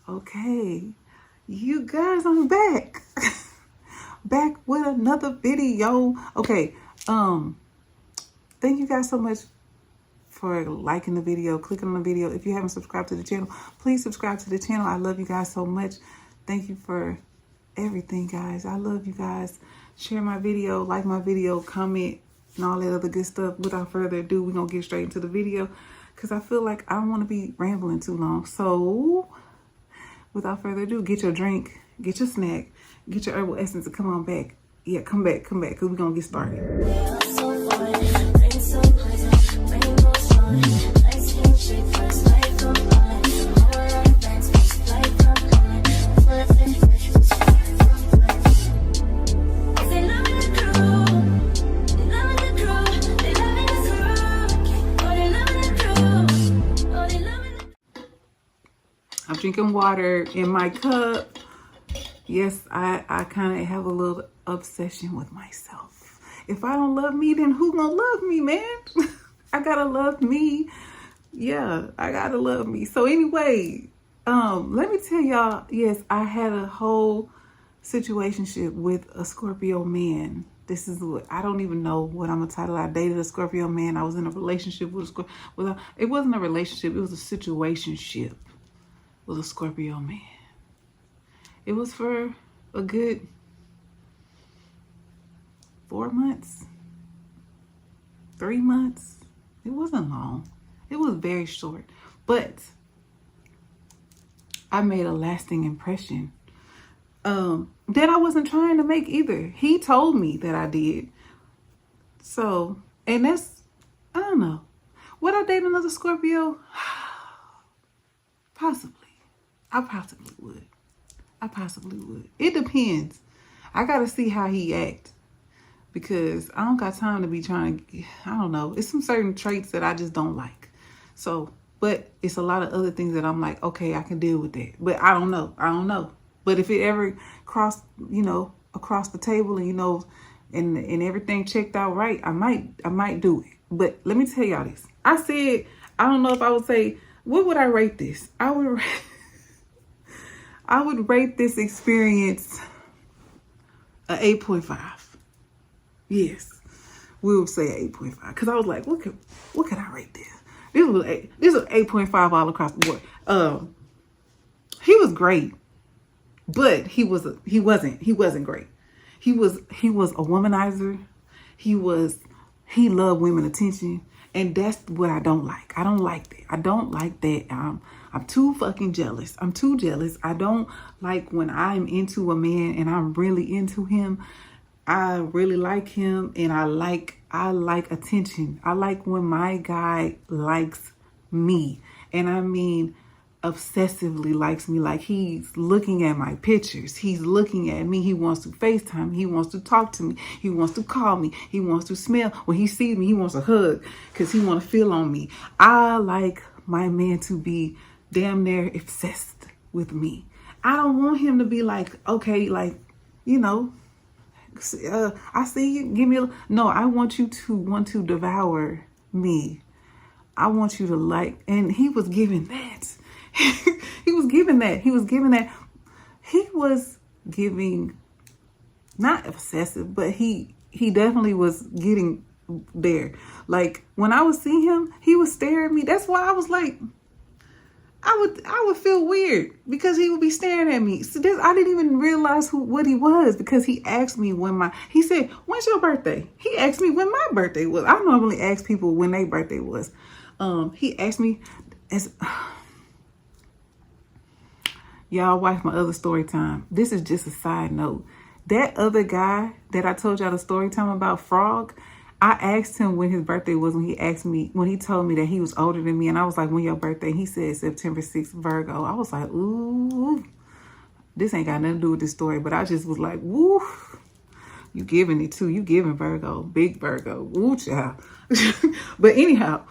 Okay. You guys, I'm back. Back with another video. Okay. Thank you guys so much for liking the video, clicking on the video. If you haven't subscribed to the channel, please subscribe to the channel. I love you guys so much. Thank you for everything, guys. I love you guys. Share my video, like my video, comment, and all that other good stuff. Without further ado, we're gonna get straight into the video because I feel like I don't want to be rambling too long. So without further ado, get your drink, get your snack, get your herbal essence, and come on back. Yeah, come back, because we're gonna get started. I'm drinking water in my cup. Yes, I kind of have a little obsession with myself. If I don't love me, then who gonna love me, man? I gotta love me. Yeah, I gotta love me. So anyway, let me tell y'all, yes, I had a whole situationship with a Scorpio man. This is what, I don't even know what I'm gonna title. I dated a Scorpio man. I was in a relationship with a Scorpio. It wasn't a relationship, it was a situationship with a Scorpio man. It was for a good 4 months, 3 months. It wasn't long. It was very short, but I made a lasting impression that I wasn't trying to make either. He told me that I did. So, and that's, I don't know. Would I date another Scorpio? Possibly. I possibly would. It depends. I gotta see how he acts because I don't got time to be trying to, I don't know. It's some certain traits that I just don't like. So, but it's a lot of other things that I'm like, okay, I can deal with that. But I don't know. But if it ever crossed, across the table and, and everything checked out right, I might do it. But let me tell y'all this. I said, I don't know if I would say, what would I rate this? I would rate this experience a 8.5. Yes, we would say 8.5 because I was like, what could I rate this? This was 8.5 all across the board. He was great, but he wasn't great. He was a womanizer. He loved women attention. And that's what I don't like. I don't like that. I don't like that. I'm too fucking jealous. I'm too jealous. I don't like when I'm into a man and I'm really into him. I really like him and I like attention. I like when my guy likes me. And I mean obsessively likes me, like he's looking at my pictures, he's looking at me, he wants to FaceTime me, he wants to talk to me, he wants to call me, he wants to smell, when he sees me he wants a hug because he wants to feel on me. I like my man to be damn near obsessed with me. I don't want him to be like, okay, like, I see you, give me no, I want you to want to devour me. I want you to like, and he was giving that. He was giving not obsessive, but he definitely was getting there. Like when I would see him, he would stare at me. That's why I was like, I would feel weird because he would be staring at me. So I didn't even realize what he was because he asked me he said, when's your birthday? He asked me when my birthday was. I normally ask people when their birthday was. He asked me y'all watch my other story time. This is just a side note. That other guy that I told y'all the story time about, Frog, I asked him when his birthday was when he told me that he was older than me. And I was like, when your birthday? He said September 6th, Virgo. I was like, ooh, this ain't got nothing to do with this story. But I just was like, woo, you giving it too. You giving Virgo, big Virgo. Woo, child. But anyhow,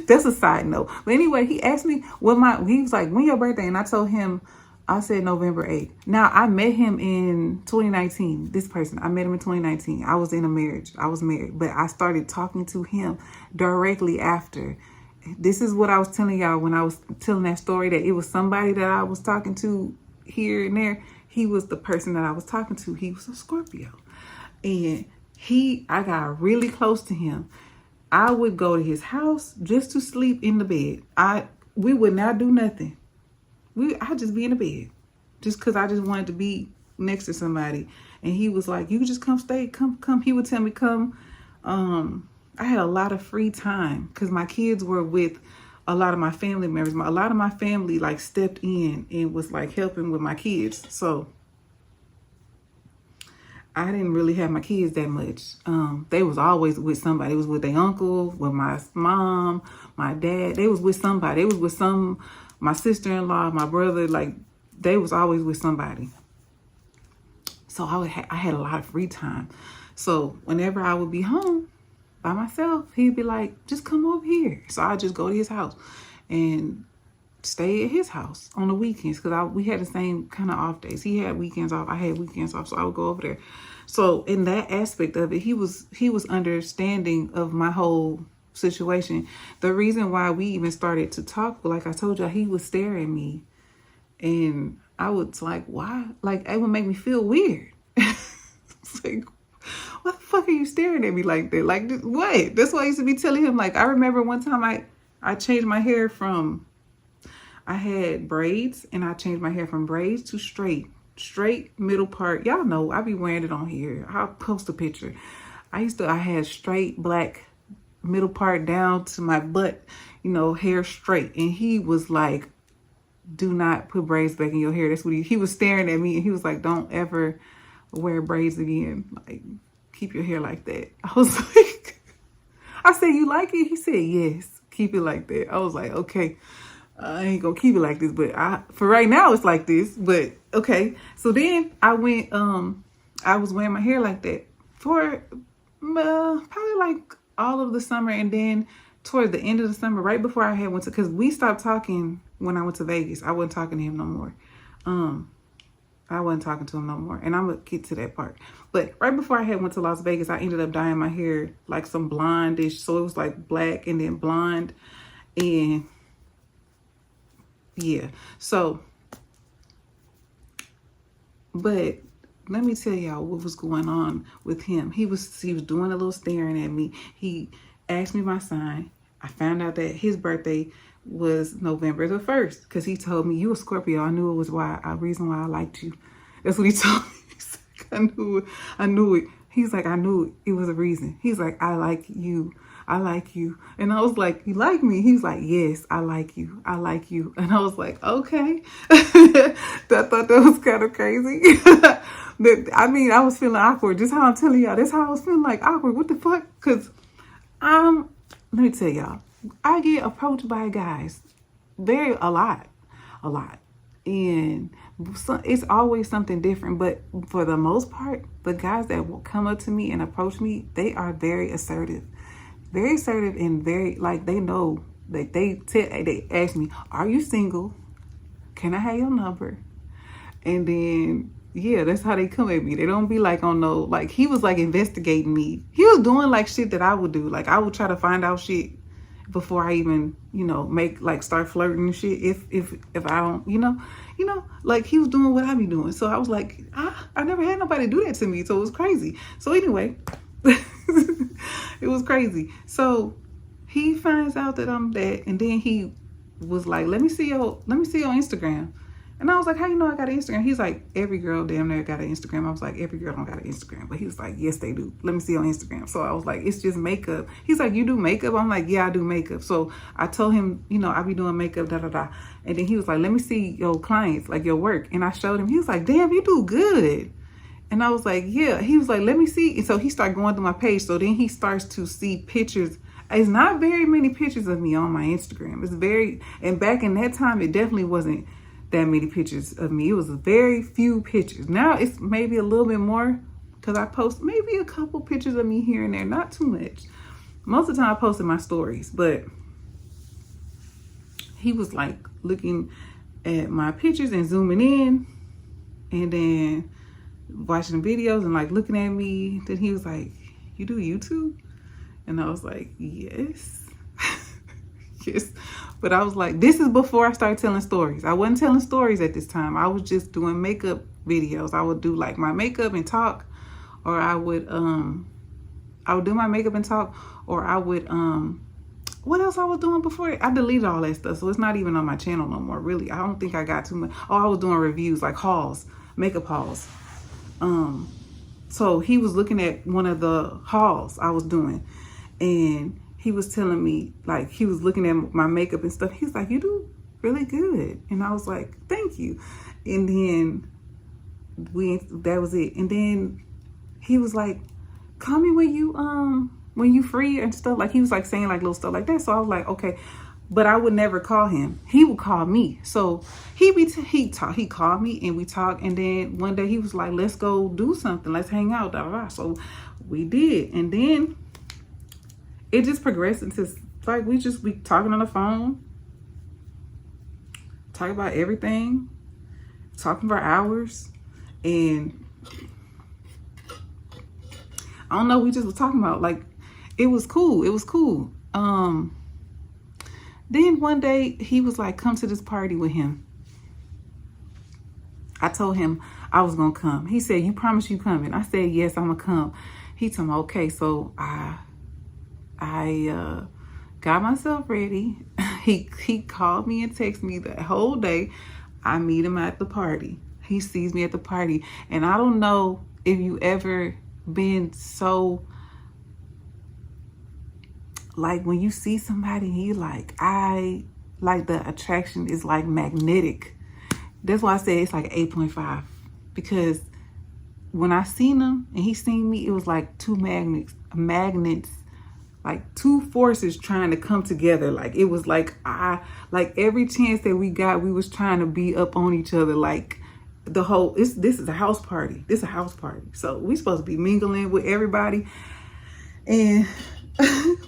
that's a side note. But anyway, he asked me he was like, when your birthday? And I told him, I said November 8th. Now, I met him in 2019. This person, I met him in 2019. I was in a marriage. I was married. But I started talking to him directly after. this is what I was telling y'all when I was telling that story, that it was somebody that I was talking to here and there. He was the person that I was talking to. He was a Scorpio. And I got really close to him. I would go to his house just to sleep in the bed. We would not do nothing. I'd just be in the bed. Just because I just wanted to be next to somebody. And he was like, you can just come stay. Come. He would tell me, come. I had a lot of free time because my kids were with a lot of my family members. A lot of my family like stepped in and was like helping with my kids. So I didn't really have my kids that much. They was always with somebody. It was with their uncle, with my mom, my dad. They was with somebody. They was with my sister-in-law, my brother. Like, they was always with somebody. So I had a lot of free time. So whenever I would be home by myself, he'd be like, just come over here. So I'd just go to his house and stay at his house on the weekends, because we had the same kind of off days. He had weekends off, I had weekends off, so I would go over there. So in that aspect of it, he was understanding of my whole situation. The reason why we even started to talk, like I told you, he would stare at me, and I was like, why? Like, it would make me feel weird. It's like, what the fuck are you staring at me like that? Like, what? That's why I used to be telling him. Like, I remember one time I changed my hair from, I had braids, and I changed my hair from braids to straight middle part. Y'all know I be wearing it on here. I'll post a picture. I had straight black middle part down to my butt, hair straight. And he was like, do not put braids back in your hair. That's what he was staring at me, and he was like, don't ever wear braids again. Like, keep your hair like that. I was like, I said, you like it? He said, yes, keep it like that. I was like, okay. I ain't gonna keep it like this, but for right now it's like this, but okay. So then I went, I was wearing my hair like that for probably like all of the summer. And then towards the end of the summer, right before I had went to, cause we stopped talking when I went to Vegas. I wasn't talking to him no more. I wasn't talking to him no more. And I'm gonna get to that part. But right before I had went to Las Vegas, I ended up dyeing my hair like some blondish. So it was like black and then blonde. And yeah, so, but let me tell y'all what was going on with him. He was doing a little staring at me. He asked me my sign. I found out that his birthday was November the 1st, because he told me, you a Scorpio. I knew it was a reason why I liked you. That's what he told me. He's like, I knew it. He's like, I knew it. It was a reason. He's like, I like you. I like you. And I was like, you like me? He's like, yes, I like you. I like you. And I was like, okay. I thought that was kind of crazy. I mean, I was feeling awkward. Just how I'm telling y'all. That's how I was feeling, like awkward. What the fuck? Because let me tell y'all, I get approached by guys a lot. And it's always something different. But for the most part, the guys that will come up to me and approach me, they are very assertive. Very assertive and very, like, they know that they ask me, are you single? Can I have your number? And then, yeah, that's how they come at me. They don't be like, oh no, like, he was like investigating me. He was doing like shit that I would do. Like, I would try to find out shit before I even, start flirting and shit. If I don't, like, he was doing what I be doing. So I was like, I never had nobody do that to me. So it was crazy. So anyway, it was crazy. So he finds out that I'm that, and then he was like, let me see your Instagram. And I was like, how you know I got an Instagram? He's like, every girl damn near got an Instagram. I was like, every girl don't got an Instagram. But he was like, yes, they do. Let me see your Instagram. So I was like, it's just makeup. He's like, you do makeup? I'm like, yeah, I do makeup. So I told him, I be doing makeup, da, da, da. And then he was like, let me see your clients, like your work. And I showed him. He was like, damn, you do good. And I was like, yeah. He was like, let me see. And so he started going through my page. So then he starts to see pictures. It's not very many pictures of me on my Instagram. And back in that time, it definitely wasn't that many pictures of me. It was very few pictures. Now it's maybe a little bit more, because I post maybe a couple pictures of me here and there, not too much. Most of the time I posted my stories, but he was like looking at my pictures and zooming in and then watching the videos and like looking at me. Then he was like, you do YouTube? And I was like, yes. Yes. But I was like, this is before I started telling stories. I wasn't telling stories at this time. I was just doing makeup videos. I would do like my makeup and talk, or I would do my makeup and talk, or I would what else I was doing before? I deleted all that stuff, so it's not even on my channel no more, really. I don't think I got too much. Oh, I was doing reviews, like hauls, makeup hauls. So he was looking at one of the hauls I was doing, and he was telling me, like, he was looking at my makeup and stuff. He's like, you do really good. And I was like, thank you. And then that was it. And then he was like, call me when you free and stuff. Like, he was like saying like little stuff like that. So I was like, okay. But I would never call him. He would call me. So he called me and we talked. And then one day he was like, let's go do something. Let's hang out. Da, da, da. So we did. And then it just progressed into like we talking on the phone, talking about everything, talking for hours. And I don't know, we just was talking about, like, it was cool. It was cool. Then one day he was like, come to this party with him. I told him I was gonna come. He said, you promise you coming? I said, yes, I'm gonna come. He told me, okay. So I got myself ready. He called me and texted me the whole day. I meet him at the party. He sees me at the party. And I don't know if you ever been so, like, when you see somebody and you like the attraction is like magnetic. That's why I say it's like 8.5, because when I seen him and he seen me, it was like two magnets, like two forces trying to come together. Like, it was like like every chance that we got, we was trying to be up on each other. Like, the whole, this is a house party. This is a house party. So we supposed to be mingling with everybody. And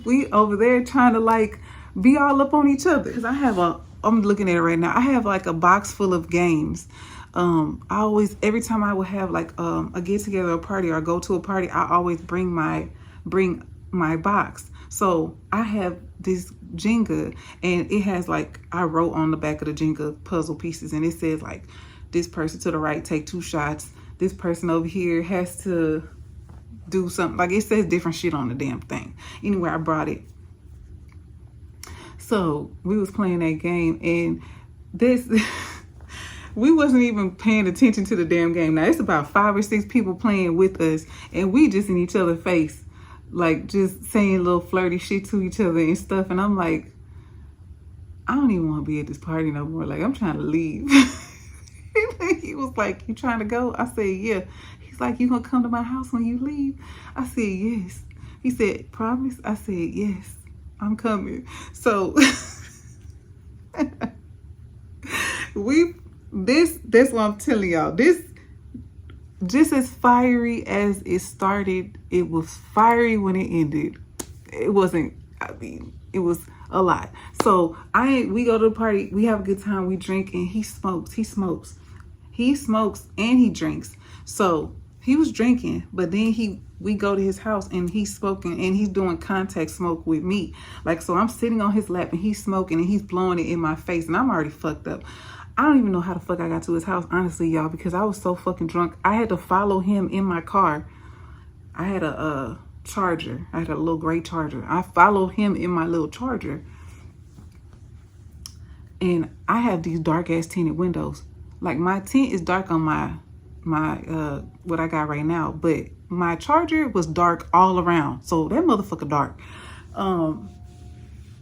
we over there trying to like be all up on each other. Cause I'm looking at it right now. I have like a box full of games. Every time I would have like a get together, a party, or go to a party, I always bring my box. So I have this Jenga, and it has, like, I wrote on the back of the Jenga puzzle pieces, and it says like, this person to the right, take 2 shots. This person over here has to do something. Like, it says different shit on the damn thing. Anyway, I brought it. So we was playing that game, and this, we wasn't even paying attention to the damn game. Now, it's about 5 or 6 people playing with us, and we just in each other's face, like, just saying little flirty shit to each other and stuff. And I'm like, I don't even want to be at this party no more. Like, I'm trying to leave. He was like, you trying to go? I said, yeah. He's like, you gonna come to my house when you leave? I said, yes. He said, promise? I said, yes, I'm coming. So that's what I'm telling y'all. This, just as fiery as it started, it was fiery when it ended. It wasn't, I mean, it was a lot. So we go to the party, we have a good time, we drink, and he smokes and he drinks. So he was drinking, but then we go to his house and he's smoking, and he's doing contact smoke with me. Like, so I'm sitting on his lap and he's smoking and he's blowing it in my face, and I'm already fucked up. I don't even know how the fuck I got to his house, honestly, y'all, because I was so fucking drunk. I had to follow him in my car. I had a Charger. I had a little gray Charger. I followed him in my little Charger. And I have these dark ass tinted windows. Like, my tint is dark on my what I got right now, but my Charger was dark all around. So that motherfucker dark.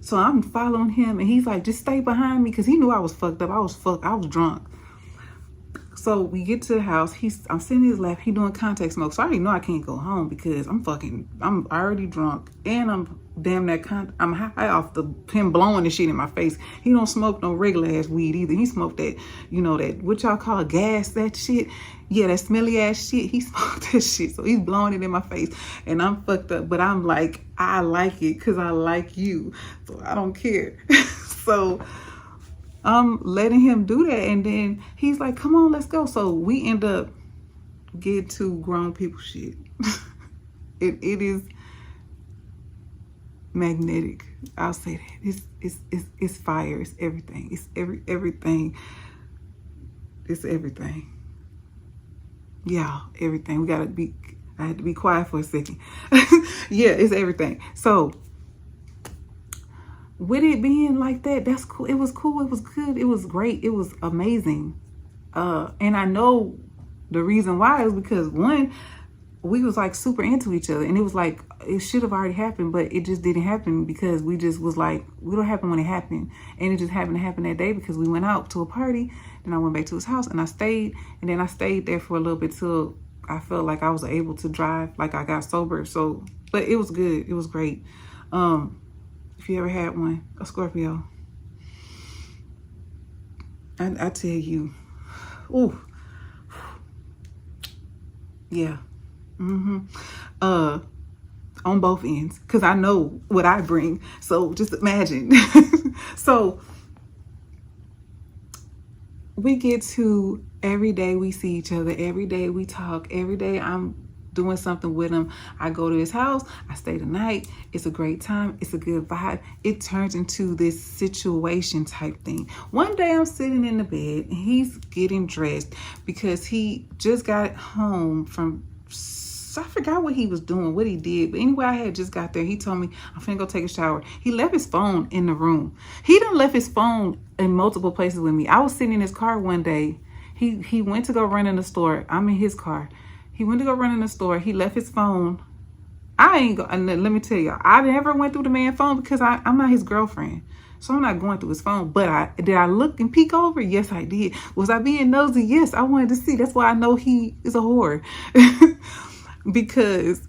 So I'm following him, and he's like, just stay behind me, because he knew I was fucked up. I was drunk. So we get to the house. I'm sitting in his lap. He doing contact smoke. So I already know I can't go home because I'm already drunk, and I'm damn I'm high off him blowing the shit in my face. He don't smoke no regular ass weed either. He smoked that, that what y'all call gas, that shit. Yeah, that smelly ass shit. He smoked that shit. So he's blowing it in my face, and I'm fucked up. But I'm like, I like it because I like you. So I don't care. So I'm letting him do that, and then he's like, come on, let's go. So we end up getting to grown people shit. It is magnetic. I'll say that. It's fire. It's everything. It's everything. It's everything. Yeah, everything. I had to be quiet for a second. Yeah, it's everything. So with it being like that, that's cool. It was cool. It was good. It was great. It was amazing. And I know the reason why is because, one, we was like super into each other, and it was like it should have already happened, but it just didn't happen because we just was like, we don't happen when it happened. And it just happened to happen that day because we went out to a party. Then I went back to his house and I stayed, and then I stayed there for a little bit till I felt like I was able to drive, like I got sober. So, but it was good. It was great. If you ever had one, a Scorpio, I tell you, ooh, yeah. On both ends, because I know what I bring. So just imagine. So we get to, every day we see each other, every day we talk, every day I'm doing something with him. I go to his house, I stay the night. It's a great time. It's a good vibe. It turns into this situation type thing. One day I'm sitting in the bed and he's getting dressed because he just got home from, I forgot what he was doing, what he did. But anyway, I had just got there. He told me, I'm finna go take a shower. He left his phone in the room. He done left his phone in multiple places with me. I was sitting in his car one day. He went to go run in the store. I'm in his car. He went to go run in the store. He left his phone. I ain't go. And let me tell y'all, I never went through the man's phone because I'm not his girlfriend. So I'm not going through his phone. But did I look and peek over? Yes, I did. Was I being nosy? Yes, I wanted to see. That's why I know he is a whore. Because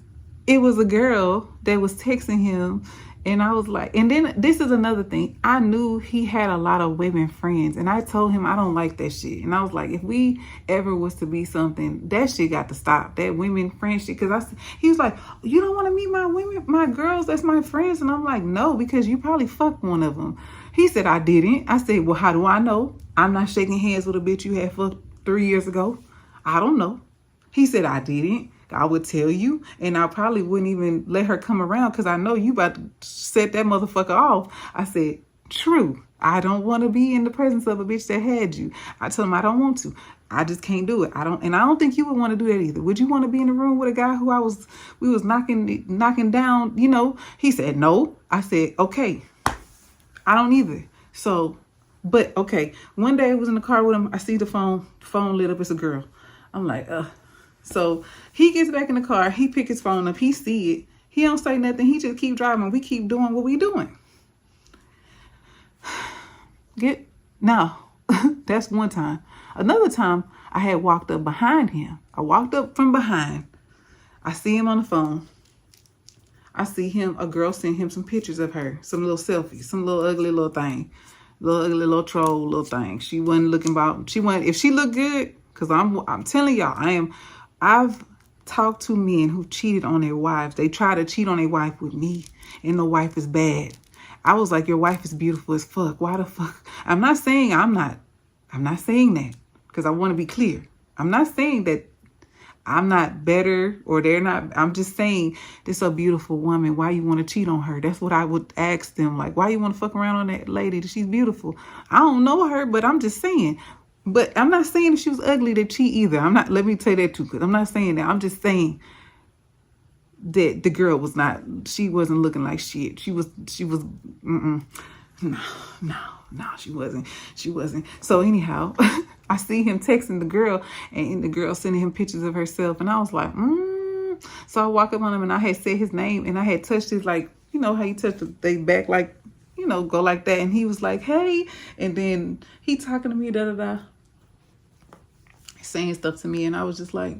it was a girl that was texting him, and I was like, and then this is another thing. I knew he had a lot of women friends, and I told him I don't like that shit. And I was like, if we ever was to be something, that shit got to stop. That women friend shit. Because he was like, you don't want to meet my girls that's my friends? And I'm like, no, because you probably fucked one of them. He said, I didn't. I said, well, how do I know? I'm not shaking hands with a bitch you had fucked 3 years ago. I don't know. He said, I didn't. I would tell you, and I probably wouldn't even let her come around because I know you about to set that motherfucker off. I said, true. I don't want to be in the presence of a bitch that had you. I told him I don't want to. I just can't do it. I don't think you would want to do that either. Would you want to be in the room with a guy who we was knocking down, you know? He said, no. I said, okay. I don't either. So, but okay. One day I was in the car with him. I see the phone lit up. It's a girl. I'm like, So he gets back in the car. He pick his phone up. He see it. He don't say nothing. He just keep driving. We keep doing what we doing. Now, that's one time. Another time, I had walked up behind him. I walked up from behind. I see him on the phone. I see him, a girl sent him some pictures of her, some little selfies, some little ugly little thing, little ugly little troll little thing. She wasn't looking if she looked good, because I'm telling y'all, I've talked to men who cheated on their wives. They try to cheat on their wife with me, and the wife is bad. I was like, your wife is beautiful as fuck. Why the fuck? I'm not saying that, because I want to be clear. I'm not saying that I'm not better or they're not. I'm just saying this is a beautiful woman. Why you want to cheat on her? That's what I would ask them. Like, why you want to fuck around on that lady? She's beautiful. I don't know her, but I'm just saying. But I'm not saying if she was ugly to cheat either. Let me tell you that too, because I'm not saying that. I'm just saying that the girl she wasn't looking like shit. She was, no, she wasn't. So anyhow, I see him texting the girl, and the girl sending him pictures of herself. And I was like, So I walk up on him, and I had said his name, and I had touched his, like, you know how you touch they back, like, you know, go like that. And he was like, hey. And then he talking to me, saying stuff to me. And I was just like,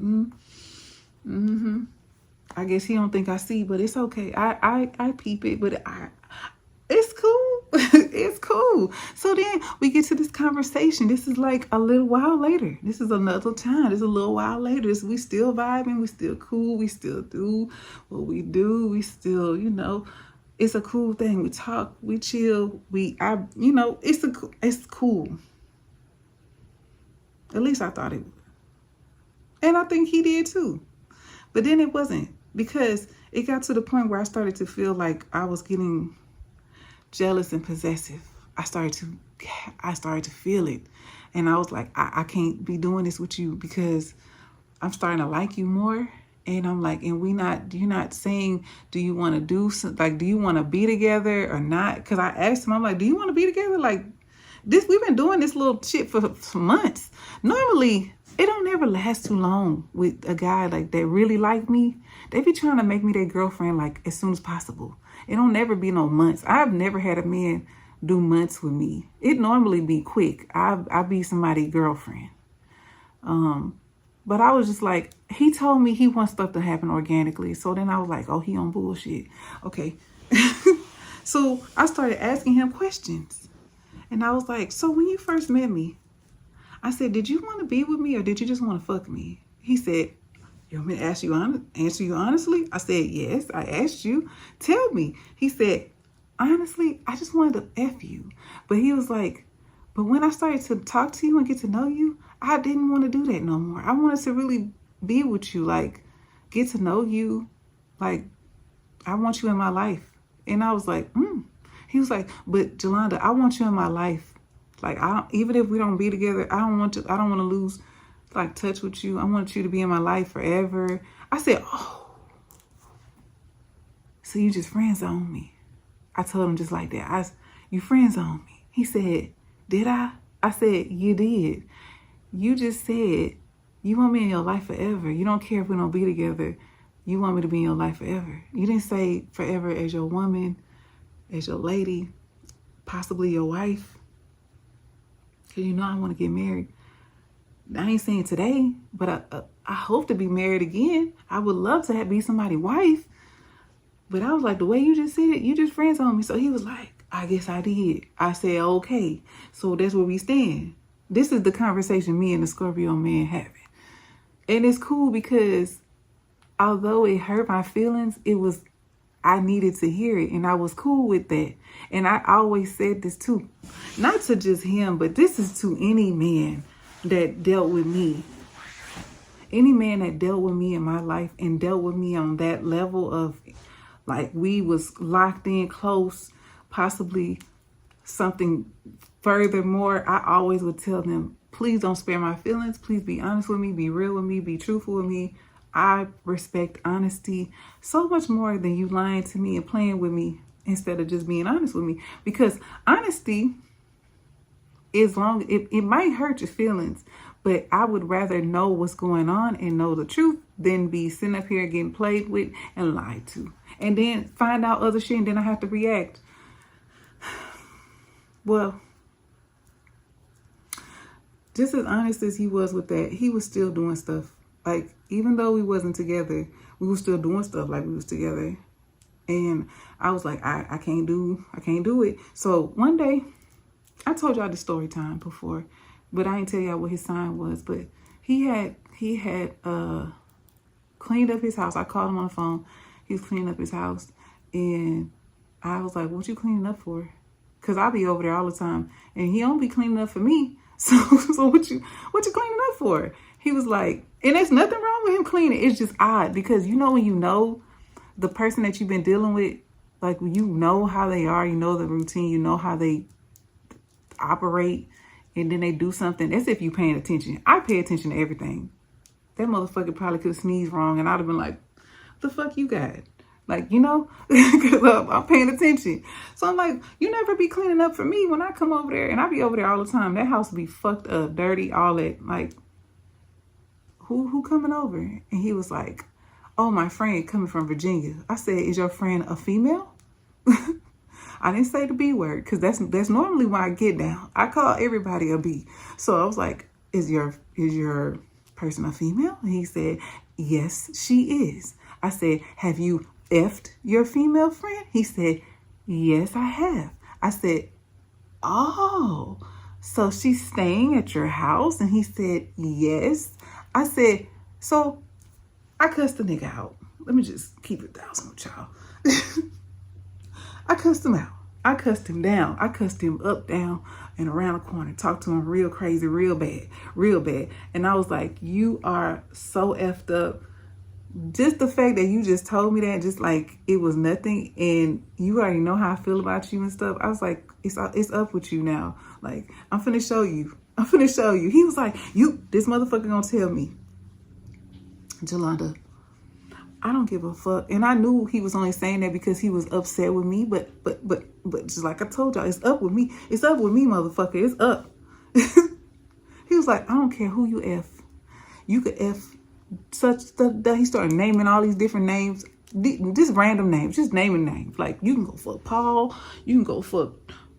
I guess he don't think I see, but it's okay. I peep it, but it's cool. It's cool. So then we get to this conversation. This is like a little while later. This is another time. This is a little while later. We still vibing. We still cool. We still do what we do. We still, you know, it's a cool thing. We talk, we chill, it's cool. At least I thought it would. And I think he did too. But then it wasn't, because it got to the point where I started to feel like I was getting jealous and possessive. I started to feel it. And I was like, I can't be doing this with you because I'm starting to like you more. And I'm like, and you're not saying, do you want to do something? Like, do you want to be together or not? Because I asked him, I'm like, do you want to be together? Like, we've been doing this little shit for months. Normally, it don't never last too long with a guy like that really like me. They be trying to make me their girlfriend like as soon as possible. It don't never be no months. I've never had a man do months with me. It normally be quick. I be somebody's girlfriend. But I was just like, he told me he wants stuff to happen organically. So then I was like, oh, he on bullshit. Okay. So I started asking him questions. And I was like, so when you first met me, I said, did you want to be with me or did you just want to fuck me? He said, you want me to answer you honestly? I said, yes, I asked you. Tell me. He said, honestly, I just wanted to F you. But he was like, but when I started to talk to you and get to know you, I didn't want to do that no more. I wanted to really be with you, like get to know you. Like, I want you in my life. And I was like, He was like, but Joelanda, I want you in my life. Like, even if we don't be together, I don't want to lose like touch with you. I want you to be in my life forever. I said, oh, so you just friend zoned me. I told him just like that. You friend zoned me. He said, did I? I said, you did. You just said you want me in your life forever. You don't care if we don't be together. You want me to be in your life forever. You didn't say forever as your woman, as your lady, possibly your wife. Because you know I want to get married. I ain't saying today, but I hope to be married again. I would love to be somebody's wife. But I was like, the way you just said it, you just friends on me. So he was like, I guess I did. I said, okay. So that's where we stand. This is the conversation me and the Scorpio man having. And it's cool because although it hurt my feelings, I needed to hear it. And I was cool with that. And I always said this too, not to just him, but this is to any man that dealt with me. Any man that dealt with me in my life and dealt with me on that level of like we was locked in close, possibly something furthermore, I always would tell them, please don't spare my feelings. Please be honest with me, be real with me, be truthful with me. I respect honesty so much more than you lying to me and playing with me instead of just being honest with me. Because honesty is it might hurt your feelings, but I would rather know what's going on and know the truth than be sitting up here getting played with and lied to. And then find out other shit and then I have to react. Well, just as honest as he was with that, he was still doing stuff. Like, even though we wasn't together, we were still doing stuff like we was together. And I was like, I can't do it. So one day, I told y'all the story time before, but I didn't tell y'all what his sign was. But he had cleaned up his house. I called him on the phone. He was cleaning up his house. And I was like, what you cleaning up for? Because I be over there all the time. And he don't be cleaning up for me. So what you cleaning up for? He was like, and there's nothing wrong with him cleaning. It's just odd because you know when you know the person that you've been dealing with, like you know how they are, you know the routine, you know how they operate, and then they do something as if you paying attention. I pay attention to everything. That motherfucker probably could have sneezed wrong and I'd have been like, the fuck you got? Like, you know, because I'm paying attention. So I'm like, you never be cleaning up for me when I come over there. And I be over there all the time. That house be fucked up, dirty, all that. Like, who coming over? And he was like, oh, my friend coming from Virginia. I said, is your friend a female? I didn't say the B word because that's normally when I get down. I call everybody a B. So I was like, is your person a female? And he said, yes, she is. I said, have you effed your female friend? He said, yes, I have. I said, oh, so she's staying at your house? And he said, yes. I said, so I cussed the nigga out. Let me just keep it 1,000 with y'all. I cussed him out. I cussed him down. I cussed him up, down, and around the corner. Talked to him real crazy, real bad, real bad. And I was like, you are so effed up. just the fact that you just told me that, just like it was nothing, and you already know how I feel about you and stuff. I was like, it's up with you now. Like, I'm finna show you. I'm finna show you. He was like, this motherfucker gonna tell me, Joelonda, I don't give a fuck. And I knew he was only saying that because he was upset with me. But just like I told y'all, it's up with me. It's up with me, motherfucker. It's up. He was like, I don't care who you F. You could F such stuff. That he started naming all these different names. Just random names. Just naming names. Like, you can go fuck Paul. You can go fuck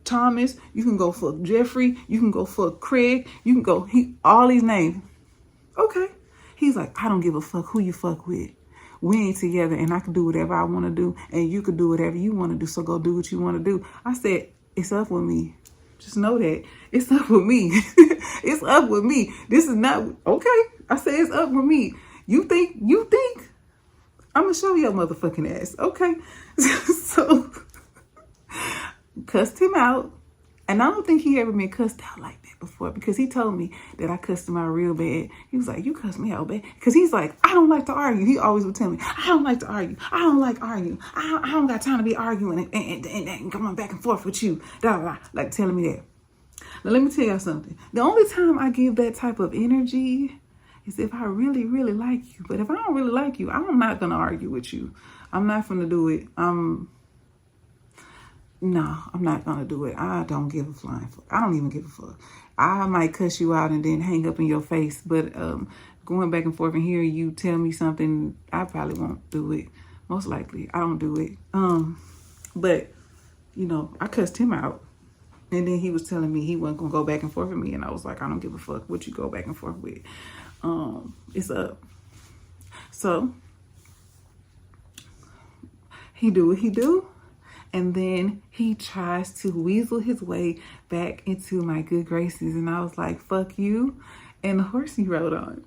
Thomas. You can go fuck Jeffrey. You can go fuck Craig. You can go, all these names. Okay. He's like, I don't give a fuck who you fuck with. We ain't together, and I can do whatever I want to do, and you can do whatever you want to do, so go do what you want to do. I said, it's up with me. Just know that. It's up with me. It's up with me. This is not, okay. I said, it's up with me. You think, I'm going to show your motherfucking ass. Okay. So, cussed him out. And I don't think he ever been cussed out like that before, because he told me that I cussed him out real bad. He was like, you cussed me out bad. Because he's like, I don't like to argue. He always would tell me, I don't like to argue. I don't like arguing. I don't got time to be arguing and going back and forth with you. Like telling me that. Now, let me tell y'all something. The only time I give that type of energy is if I really, really like you. But if I don't really like you, I'm not going to argue with you. I'm not going to do it. No, I'm not going to do it. I don't give a flying fuck. I don't even give a fuck. I might cuss you out and then hang up in your face. But going back and forth and hearing you tell me something, I probably won't do it. Most likely, I don't do it. But, you know, I cussed him out. And then he was telling me he wasn't going to go back and forth with me. And I was like, I don't give a fuck what you go back and forth with. It's up. So, he do what he do. And then he tries to weasel his way back into my good graces. And I was like, fuck you. And the horse he rode on.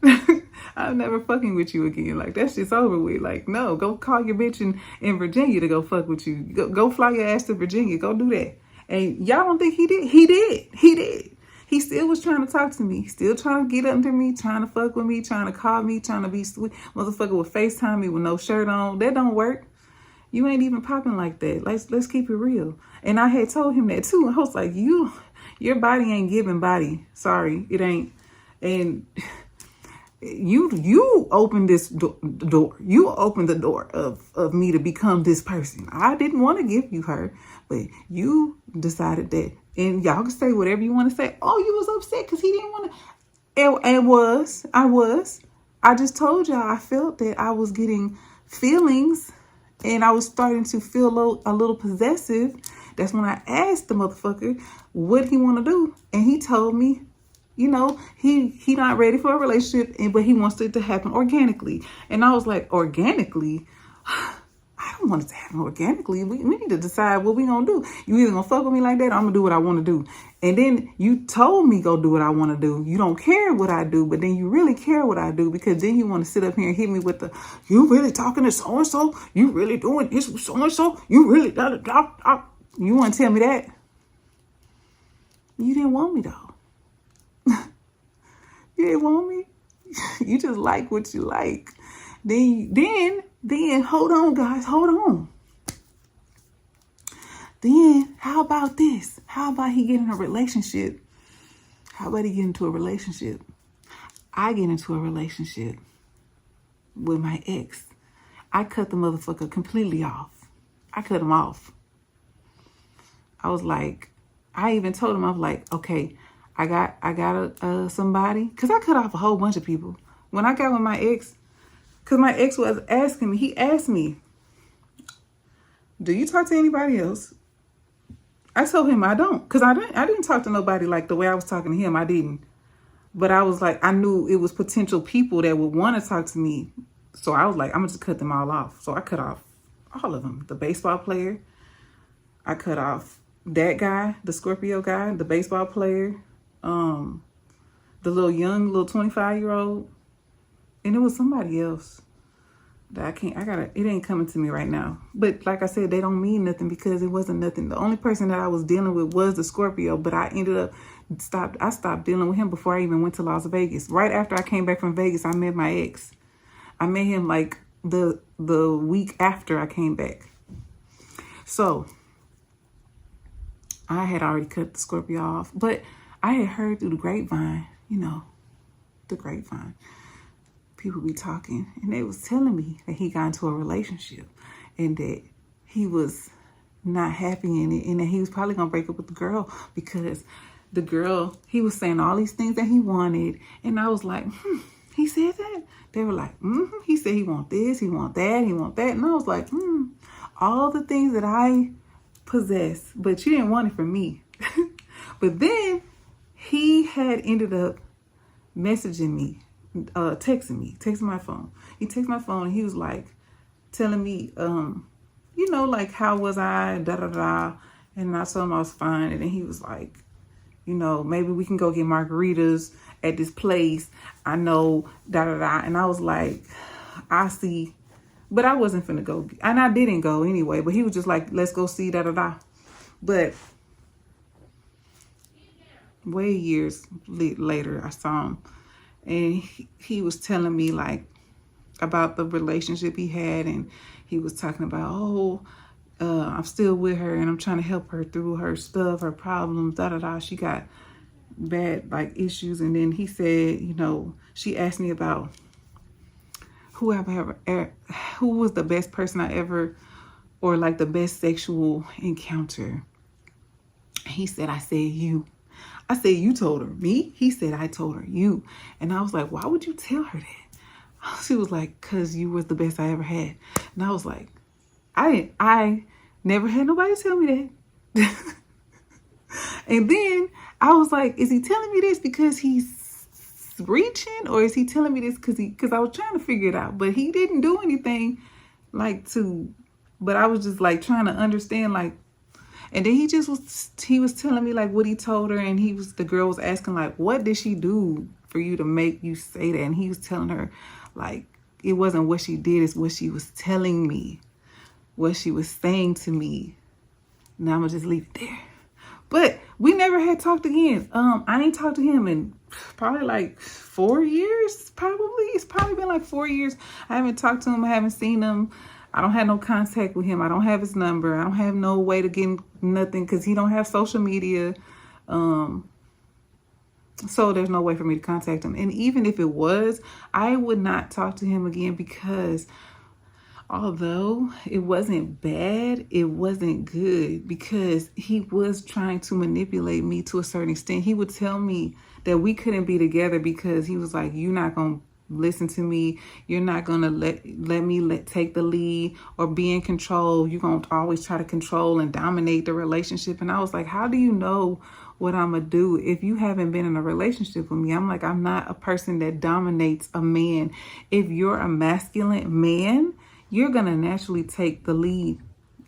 I'm never fucking with you again. Like, that's just over with. Like, no, go call your bitch in Virginia to go fuck with you. Go fly your ass to Virginia. Go do that. And y'all don't think he did? He did. He did. He still was trying to talk to me. Still trying to get under me. Trying to fuck with me. Trying to call me. Trying to be sweet. Motherfucker would FaceTime me with no shirt on. That don't work. You ain't even popping like that. Let's keep it real. And I had told him that too. I was like, your body ain't giving body. Sorry, it ain't. And you opened this door. You opened the door of me to become this person. I didn't want to give you her, but you decided that. And y'all can say whatever you want to say. Oh, you was upset because he didn't want to. I was. I just told y'all I felt that I was getting feelings. And I was starting to feel a little possessive. That's when I asked the motherfucker what he want to do. And he told me, you know, he not ready for a relationship, but he wants it to happen organically. And I was like, organically? I don't want it to happen organically. We need to decide what we going to do. You either going to fuck with me like that or I'm going to do what I want to do. And then you told me go do what I want to do. You don't care what I do, but then you really care what I do, because then you want to sit up here and hit me with the, you really talking to so-and-so? You really doing this with so-and-so? You really, you want to tell me that? You didn't want me though. You didn't want me. You just like what you like. Then hold on, guys, hold on. Then how about this? How about he get in a relationship? How about he get into a relationship? I get into a relationship with my ex. I cut the motherfucker completely off. I cut him off. I was like, I even told him, I was like, okay, I got somebody, because I cut off a whole bunch of people. When I got with my ex, because my ex was asking me, he asked me, do you talk to anybody else? I told him I don't, because I didn't talk to nobody like the way I was talking to him. I didn't. But I was like, I knew it was potential people that would want to talk to me. So I was like, I'm going to just cut them all off. So I cut off all of them. The baseball player. I cut off that guy, the Scorpio guy, the baseball player, the little 25-year-old. And it was somebody else that it ain't coming to me right now. But like I said, they don't mean nothing because it wasn't nothing. The only person that I was dealing with was the Scorpio, but I stopped dealing with him before I even went to Las Vegas. Right after I came back from Vegas, I met my ex. I met him like the week after I came back. So I had already cut the Scorpio off, but I had heard through the grapevine, the grapevine, people be talking, and they was telling me that he got into a relationship and that he was not happy in it, and that he was probably gonna break up with the girl because the girl, he was saying all these things that he wanted, and I was like, he said that? They were like, he said he want this, he want that, he want that, and I was like, all the things that I possess, but you didn't want it from me. But then he had ended up messaging me, texting my phone. He texted my phone and he was like telling me, like how was I, da da da, and I told him I was fine, and then he was like, maybe we can go get margaritas at this place. I know, da da da, and I was like, I see. But I wasn't finna go, and I didn't go anyway, but he was just like, let's go see, da da da. But way years later, I saw him, and he was telling me like about the relationship he had, and he was talking about, I'm still with her, and I'm trying to help her through her stuff, her problems, da da da. She got bad like issues, and then he said, she asked me about who was the best person I ever, or like the best sexual encounter. He said, I said you. I said, you told her me? He said, I told her you. And I was like, why would you tell her that? She was like, cause you was the best I ever had. And I was like, I never had nobody tell me that. And then I was like, is he telling me this because he's reaching, or is he telling me this because I was trying to figure it out, but he didn't do anything but I was just like trying to understand, like, and then he was telling me like what he told her, and the girl was asking like, what did she do for you to make you say that? And he was telling her like it wasn't what she did, it's what she was telling me, what she was saying to me. Now I'm gonna just leave it there. But we never had talked again. I ain't talked to him in probably like 4 years, probably. It's probably been like 4 years. I haven't talked to him. I haven't seen him. I don't have no contact with him. I don't have his number. I don't have no way to get nothing because he don't have social media. So there's no way for me to contact him. And even if it was, I would not talk to him again because although it wasn't bad, it wasn't good because he was trying to manipulate me to a certain extent. He would tell me that we couldn't be together because he was like, you're not going to listen to me. You're not going to let me take the lead or be in control. You're going to always try to control and dominate the relationship. And I was like, how do you know what I'm going to do if you haven't been in a relationship with me? I'm like, I'm not a person that dominates a man. If you're a masculine man, you're going to naturally take the lead.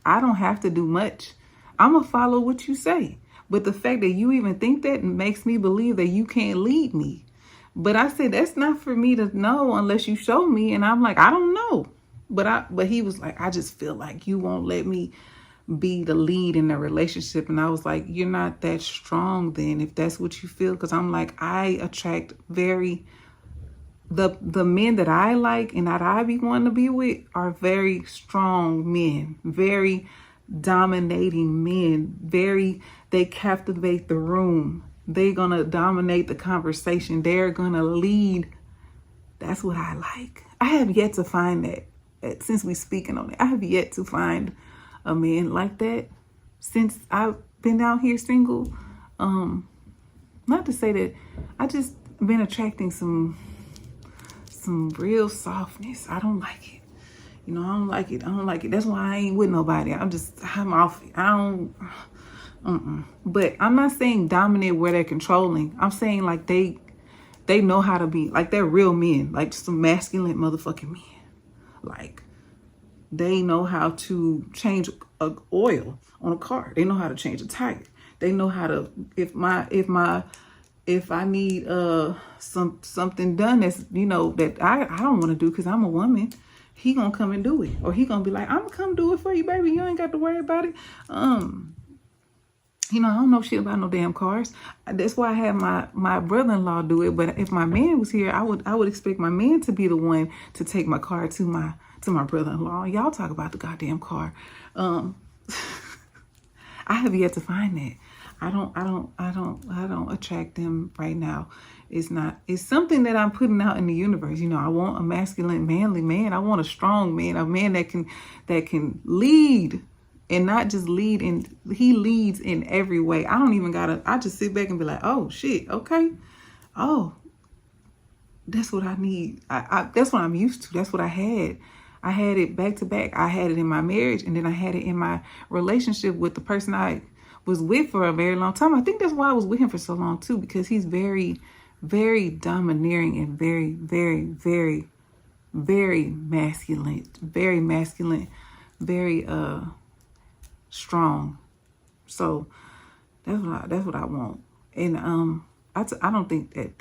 I don't have to do much. I'm going to follow what you say. But the fact that you even think that makes me believe that you can't lead me. But I said, that's not for me to know unless you show me. And I'm like, I don't know. But he was like, I just feel like you won't let me be the lead in the relationship. And I was like, you're not that strong then if that's what you feel. Because I'm like, I attract the men that I like and that I be wanting to be with are very strong men, very dominating men, they captivate the room. They're going to dominate the conversation. They're going to lead. That's what I like. I have yet to find that since we speaking on it. I have yet to find a man like that since I've been out here single. Not to say that I just been attracting some real softness. I don't like it. I don't like it. That's why I ain't with nobody. I'm off it. But I'm not saying dominant where they're controlling. I'm saying like they know how to be, like they're real men, like some masculine motherfucking men. Like they know how to change a oil on a car. They know how to change a tire. They know how to, if I need something done that's, that I don't want to do because I'm a woman, he gonna come and do it. Or he gonna be like, I'm gonna come do it for you, baby. You ain't got to worry about it. You know, I don't know shit about no damn cars. That's why I had my brother-in-law do it. But if my man was here, I would expect my man to be the one to take my car to my brother-in-law. Y'all talk about the goddamn car. I have yet to find that. I don't attract them right now. It's something that I'm putting out in the universe. You know, I want a masculine, manly man. I want a strong man, a man that can lead. And not just lead, and he leads in every way. I just sit back and be like, oh shit, okay. Oh, that's what I need. That's what I'm used to. That's what I had. I had it back to back. I had it in my marriage, and then I had it in my relationship with the person I was with for a very long time. I think that's why I was with him for so long too, because he's very, very domineering and very, very, very, very masculine. Very masculine. Very strong. So that's what I want. And I don't think that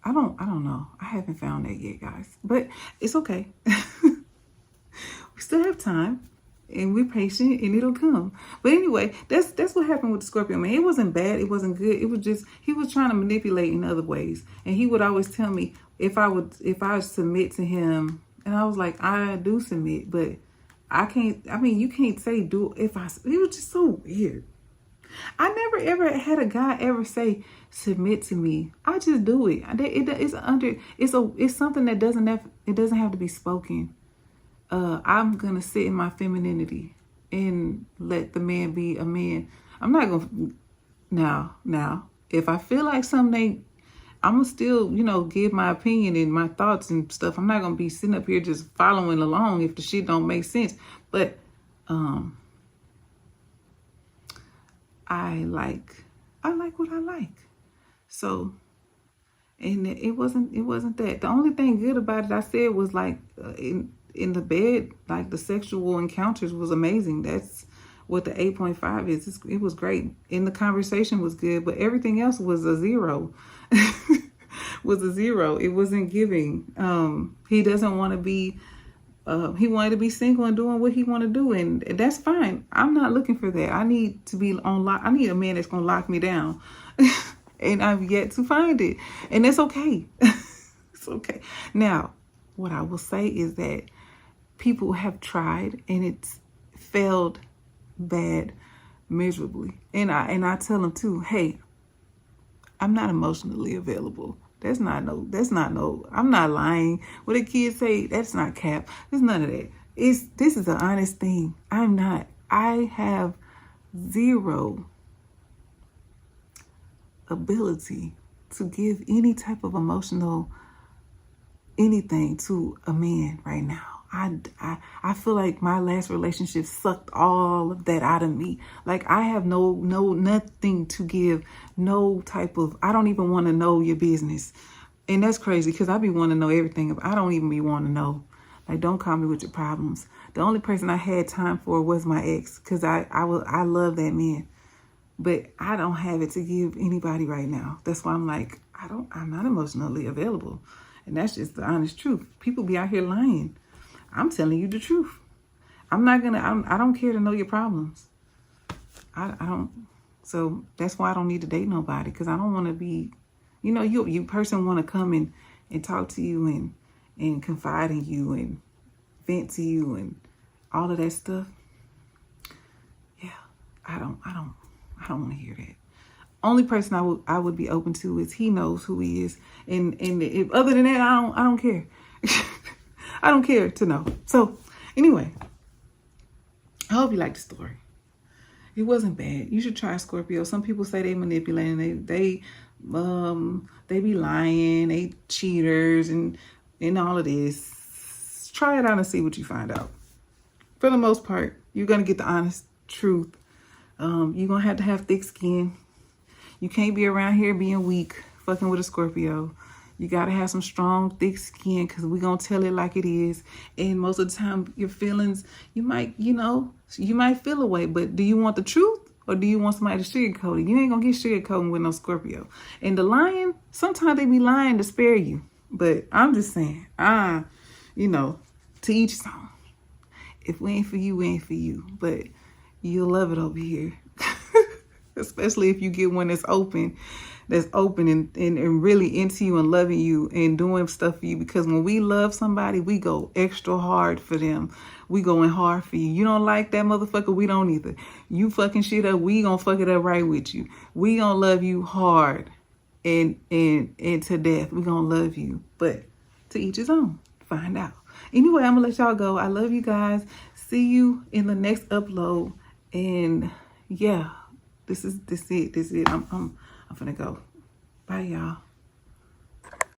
I don't know. I haven't found that yet, guys. But it's okay. We still have time, and we're patient, and it'll come. But anyway, that's what happened with the Scorpio man. It wasn't bad. It wasn't good. It was just he was trying to manipulate in other ways, and he would always tell me if I would submit to him, and I was like, I do submit, but I can't. I mean, you can't say do if I. It was just so weird. I never ever had a guy ever say submit to me. I just do it. It's something that doesn't have to be spoken. I'm gonna sit in my femininity and let the man be a man. I'm not gonna now. If I feel like something ain't, I'm gonna still give my opinion and my thoughts and stuff. I'm not gonna be sitting up here just following along if the shit don't make sense. But I like what I like. So, and it wasn't that. The only thing good about it I said was like in the bed, like the sexual encounters was amazing. That's what the 8.5 is. It was great. And the conversation was good, but everything else was a 0. Was a 0. It wasn't giving. He doesn't want to be, he wanted to be single and doing what he want to do. And that's fine. I'm not looking for that. I need to be on lock. I need a man that's going to lock me down. And I've yet to find it. And that's okay. It's okay. Now, what I will say is that people have tried and it's failed bad, miserably. And I tell them too, hey, I'm not emotionally available. That's not no, I'm not lying. What the kids say, that's not cap. There's none of that. This is an honest thing. I'm not. I have 0 ability to give any type of emotional anything to a man right now. I feel like my last relationship sucked all of that out of me. Like I have nothing to give, no type of, I don't even want to know your business. And that's crazy because I be wanting to know everything. I don't even be wanting to know. Like, don't call me with your problems. The only person I had time for was my ex because I love that man. But I don't have it to give anybody right now. That's why I'm like, I'm not emotionally available. And that's just the honest truth. People be out here lying. I'm telling you the truth. I don't care to know your problems. I don't. So that's why I don't need to date nobody. Because I don't want to be, you person want to come and talk to you and confide in you and vent to you and all of that stuff. Yeah, I don't want to hear that. Only person I would be open to is he knows who he is. And if, other than that, I don't care. I don't care to know. So anyway, I hope you liked the story. It wasn't bad. You should try Scorpio. Some people say they manipulating. They be lying. They cheaters and all of this. Try it out and see what you find out. For the most part, you're gonna get the honest truth. You're gonna have to have thick skin. You can't be around here being weak, fucking with a Scorpio. You got to have some strong, thick skin because we're going to tell it like it is. And most of the time, your feelings, you might feel away. But do you want the truth or do you want somebody to sugarcoat it? You ain't going to get sugarcoating with no Scorpio. And the lying, sometimes they be lying to spare you. But I'm just saying, to each his own. If we ain't for you, we ain't for you. But you'll love it over here. Especially if you get one that's open and really into you and loving you and doing stuff for you. Because when we love somebody, we go extra hard for them. We going hard for you. You don't like that motherfucker, we don't either. You fucking shit up, we gonna fuck it up right with you. We gonna love you hard and to death. We gonna love you. But to each his own. Find out. Anyway, I'm gonna let y'all go. I love you guys. See you in the next upload. And yeah, this is it. I'm finna go. Bye, y'all.